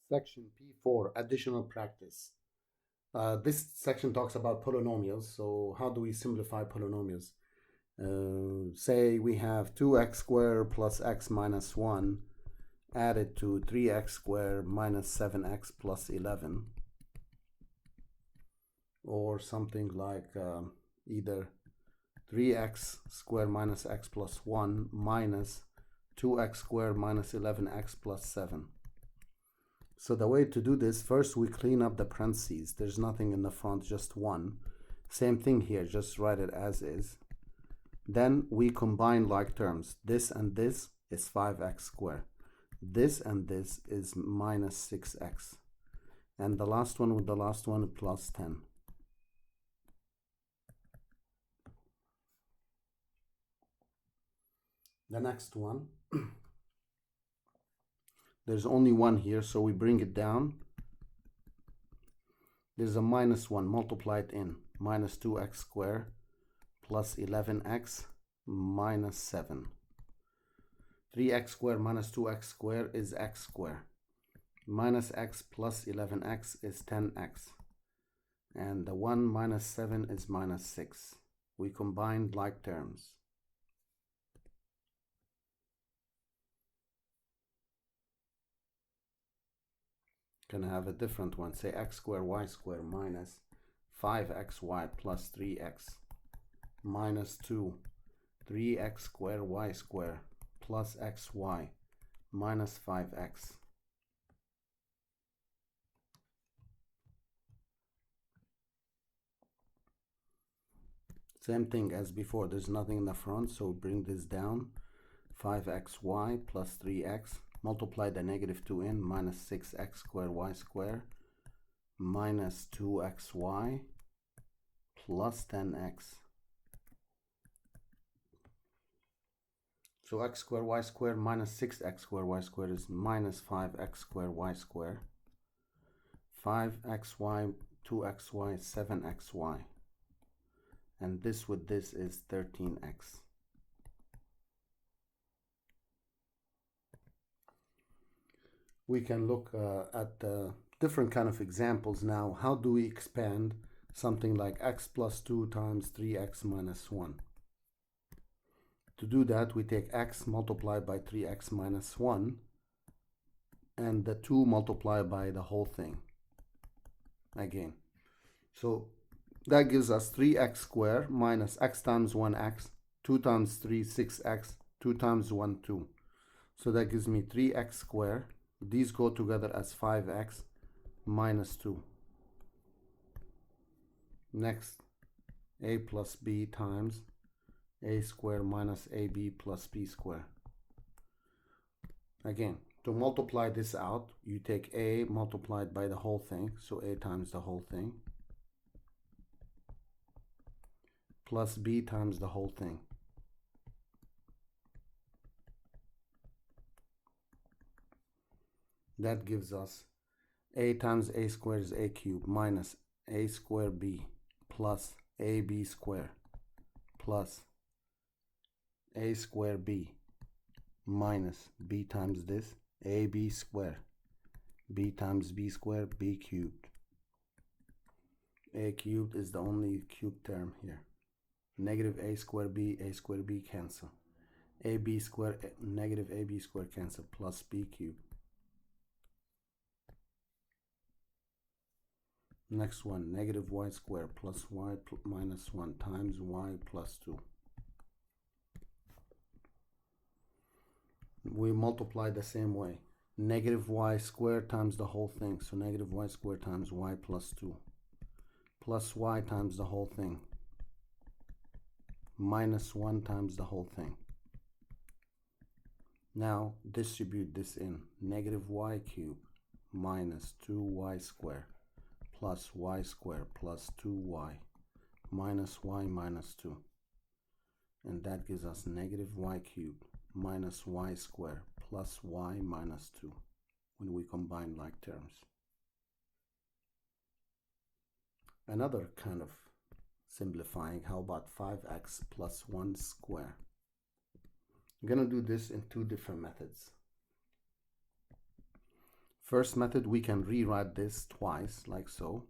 Section P4, additional practice. This section talks about polynomials. So how do we simplify polynomials? Say we have 2x squared plus x minus 1 added to 3x squared minus 7x plus 11. Or something like either 3x squared minus x plus 1 minus 2x squared minus 11x plus 7. So the way to do this, first we clean up the parentheses. There's nothing in the front, just 1. Same thing here, just write it as is. Then we combine like terms. This and this is 5x squared. This and this is minus 6x. And the last one with the last one plus 10. The next one, there's only 1 here, so we bring it down. There's a minus 1, multiply it in. Minus 2x squared plus 11x minus 7. 3x squared minus 2x squared is x squared. Minus x plus 11x is 10x. And the 1 minus 7 is minus 6. We combined like terms. Can have a different one. Say x squared y squared minus 5xy plus 3x minus 2 3x squared y squared plus xy minus 5x. Same thing as before, there's nothing in the front, so bring this down. 5xy plus 3x, multiply the negative 2 in, minus 6x squared y squared minus 2xy plus 10x. So x squared y squared minus 6x squared y squared is minus 5x squared y squared. 5xy, 2xy, 7xy. And this with this is 13x. We can look at different kind of examples now. How do we expand something like x plus 2 times 3x minus 1? To do that, we take x multiplied by 3x minus 1 and the 2 multiplied by the whole thing again. So that gives us 3x squared minus x times 1x, 2 times 3, 6x, 2 times 1, 2. So that gives me 3x squared. These go together as 5x minus 2. Next, a plus b times a squared minus ab plus b squared. Again, to multiply this out, you take a multiplied by the whole thing, so a times the whole thing, plus b times the whole thing. That gives us a times a squared is a cubed minus a squared b plus ab squared plus a squared b minus b times this ab squared, b times b squared, b cubed. A cubed is the only cube term here. Negative a squared b cancel. ab squared, negative ab squared cancel, plus b cubed. Next one, negative y squared plus y minus 1 times y plus 2. We multiply the same way. Negative y squared times the whole thing. So negative y squared times y plus 2. Plus y times the whole thing. Minus 1 times the whole thing. Now distribute this in. Negative y cubed minus 2y squared plus y squared plus 2y minus y minus 2. And that gives us negative y cubed minus y squared plus y minus 2 when we combine like terms. Another kind of simplifying, how about 5x plus 1 square? I'm going to do this in 2 different methods. First method, we can rewrite this twice, like so,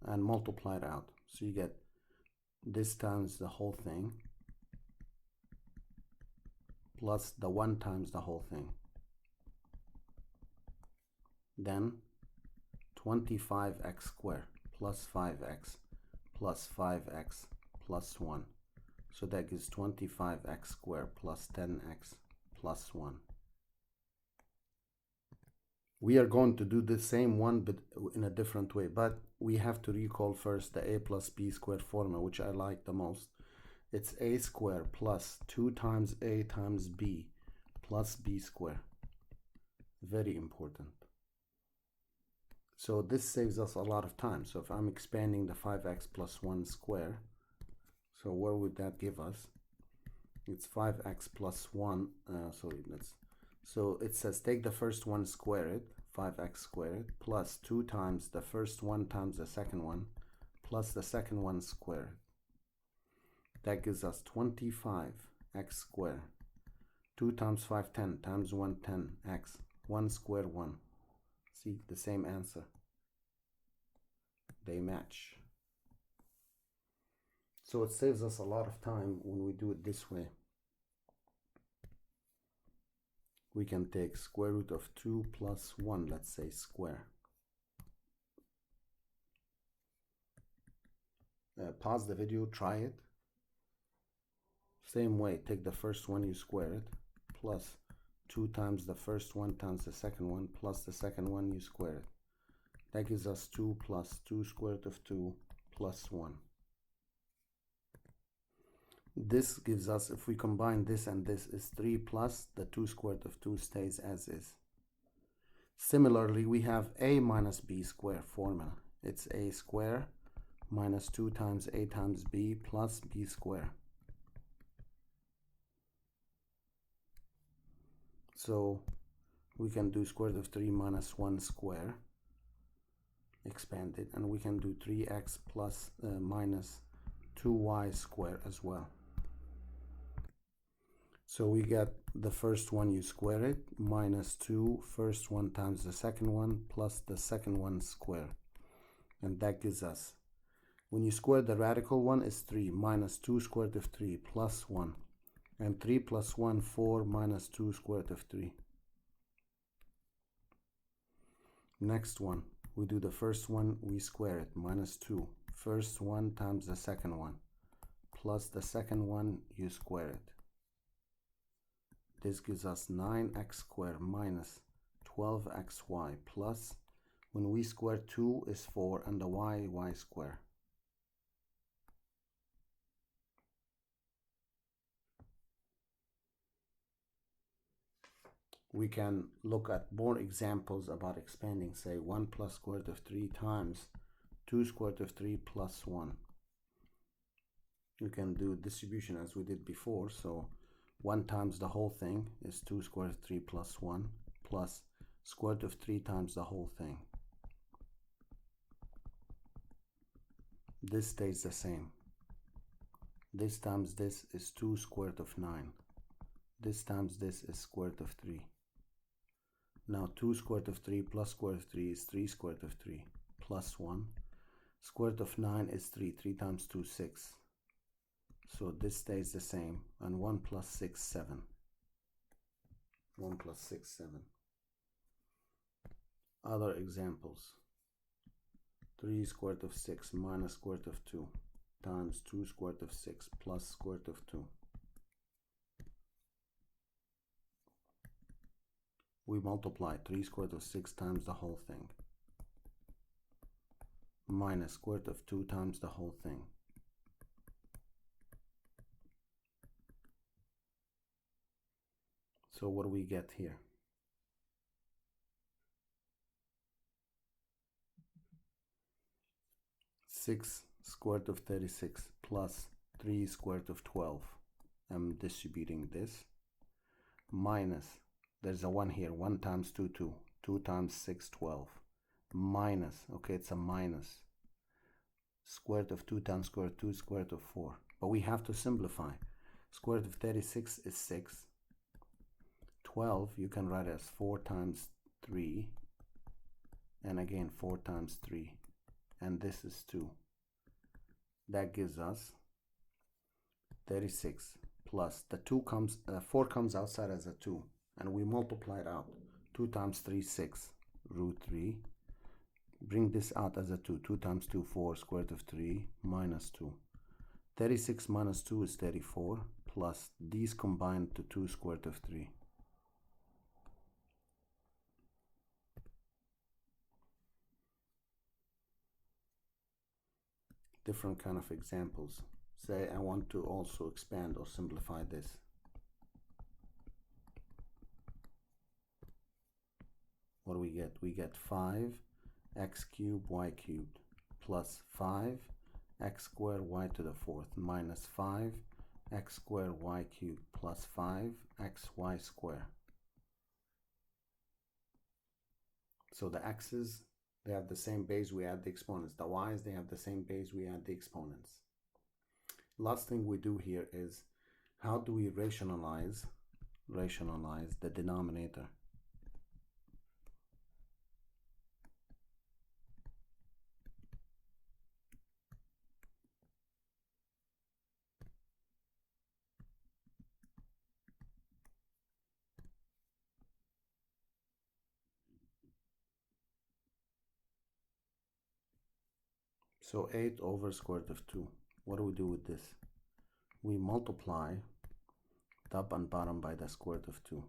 and multiply it out. So you get this times the whole thing, plus the 1 times the whole thing. Then 25x squared plus 5x plus 5x plus 1. So that gives 25x squared plus 10x plus 1. We are going to do the same one but in a different way, but we have to recall first the a plus b squared formula, which I like the most. It's a squared plus 2 times a times b plus b squared. Very important. So this saves us a lot of time. So if I'm expanding the 5x plus 1 square, so where would that give us? It's 5x plus 1. So it says take the first one, square it, 5x squared, plus 2 times the first one times the second one, plus the second one squared. That gives us 25x squared. 2 times 5, 10, times 1, 10x. 1 squared, 1. See, the same answer. They match. So it saves us a lot of time when we do it this way. We can take square root of 2 plus 1, let's say, square. Pause the video, try it. Same way, take the first one, you square it, plus 2 times the first one times the second one, plus the second one, you square it. That gives us 2 plus 2 square root of 2 plus 1. This gives us, if we combine this and this, is 3 plus the 2 square root of 2 stays as is. Similarly, we have a minus b square formula. It's a square minus 2 times a times b plus b square. So we can do square root of 3 minus 1 square, expand it, and we can do 3x plus minus 2y square as well. So we get the first one, you square it, minus 2, first one times the second one, plus the second one square. And that gives us, when you square the radical one, is 3, minus 2 square root of 3, plus 1. And 3 plus 1, 4, minus 2 square root of 3. Next one, we do the first one, we square it, minus 2. First one times the second one, plus the second one, you square it. This gives us 9x squared minus 12xy plus, when we square 2 is 4, and the y squared. We can look at more examples about expanding, say 1 plus square root of 3 times 2 square root of 3 plus 1. You can do distribution as we did before, so 1 times the whole thing is 2 square root of 3 plus 1, plus square root of 3 times the whole thing. This stays the same. This times this is 2 square root of 9. This times this is square root of 3. Now 2 square root of 3 plus square root of 3 is 3 square root of 3 plus 1. Square root of 9 is 3. 3 times 2, 6. So this stays the same. And 1 plus 6, 7. 1 plus 6, 7. Other examples. 3 square root of 6 minus square root of 2 times 2 square root of 6 plus square root of 2. We multiply 3 square root of 6 times the whole thing, minus square root of 2 times the whole thing. So what do we get here? Six square root of 36 plus 3 square root of 12. I'm distributing this, minus, there's a 1 here, 1 times 2, 2. 2 times 6, 12. Minus, okay, it's a minus. Square root of 2 times square root of 2, square root of 4. But we have to simplify. Square root of 36 is 6. 12, you can write as 4 times 3, and again 4 times 3, and this is 2. That gives us 36 plus the 4 comes outside as a 2, and we multiply it out. 2 times 3, 6, root 3. Bring this out as a 2. 2 times 2, 4, square root of 3, minus 2. 36 minus 2 is 34, plus these combined to 2 square root of 3. Different kind of examples. Say I want to also expand or simplify this. What do we get? We get 5 x cubed y cubed plus 5 x squared y to the 4th minus 5 x squared y cubed plus 5 xy squared. So the x's, they have the same base, we add the exponents. The y's, they have the same base, we add the exponents. Last thing we do here is, how do we rationalize the denominator? So 8 over square root of 2. What do we do with this? We multiply top and bottom by the square root of 2.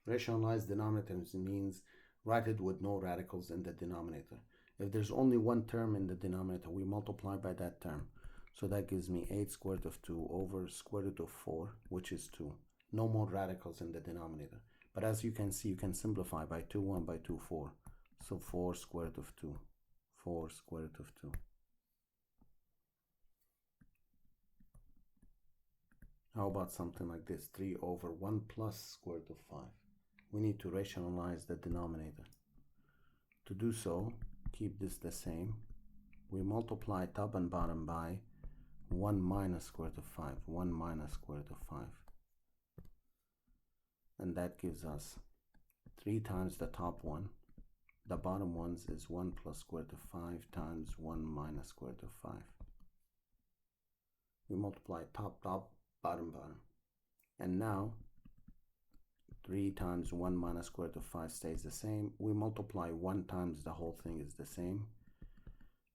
Rationalize denominators means write it with no radicals in the denominator. If there's only one term in the denominator, we multiply by that term. So that gives me 8 square root of 2 over square root of 4, which is 2. No more radicals in the denominator. But as you can see, you can simplify by 2, 1 by 2, 4. So 4 square root of 2. 4 square root of 2. How about something like this? 3 over 1 plus square root of 5. We need to rationalize the denominator. To do so, keep this the same. We multiply top and bottom by 1 minus square root of 5. 1 minus square root of 5. And that gives us 3 times the top one. The bottom ones is 1 plus square root of 5 times 1 minus square root of 5. We multiply top, top, bottom, bottom. And now 3 times 1 minus square root of 5 stays the same. We multiply 1 times the whole thing is the same.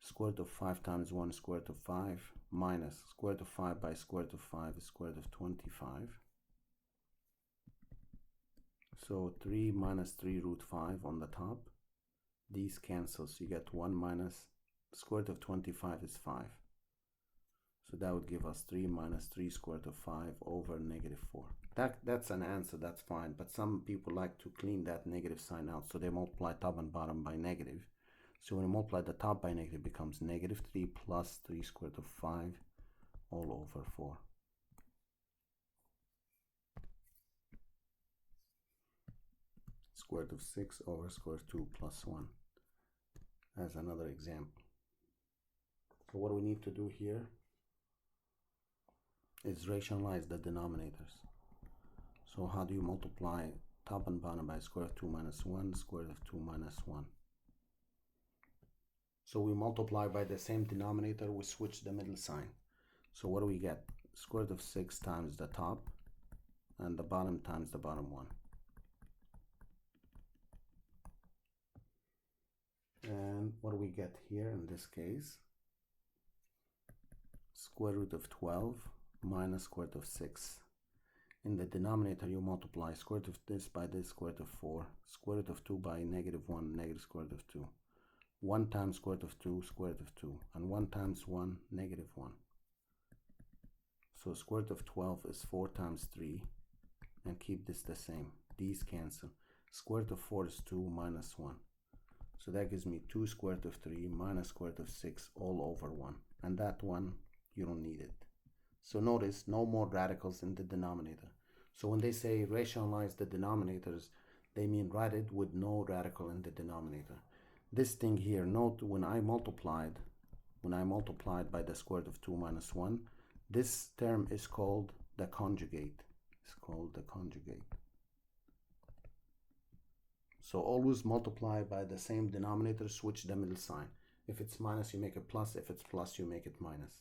Square root of 5 times 1 square root of 5 minus square root of 5 by square root of 5 is square root of 25. So 3 minus 3 root 5 on the top. These cancel, so you get 1 minus square root of 25 is 5. So that would give us 3 minus 3 square root of 5 over negative 4. That's an answer, that's fine. But some people like to clean that negative sign out, so they multiply top and bottom by negative. So when you multiply the top by negative, it becomes negative 3 plus 3 square root of 5 all over 4. Square root of 6 over square root of 2 plus 1 as another example. So what we need to do here is rationalize the denominators. So how do you multiply top and bottom by square root of 2 minus 1, square root of 2 minus 1? So we multiply by the same denominator, we switch the middle sign. So what do we get? Square root of 6 times the top and the bottom times the bottom one. And what do we get here in this case? Square root of 12 minus square root of 6. In the denominator, you multiply square root of this by this, square root of 4. Square root of 2 by negative 1, negative square root of 2. 1 times square root of 2, square root of 2. And 1 times 1, negative 1. So square root of 12 is 4 times 3. And keep this the same. These cancel. Square root of 4 is 2 minus 1. So that gives me 2 square root of 3 minus square root of 6 all over 1. And that one, you don't need it. So notice, no more radicals in the denominator. So when they say rationalize the denominators, they mean write it with no radical in the denominator. This thing here, note when I multiplied by the square root of 2 minus 1, this term is called the conjugate. It's called the conjugate. So always multiply by the same denominator, switch the middle sign. If it's minus, you make it plus. If it's plus, you make it minus.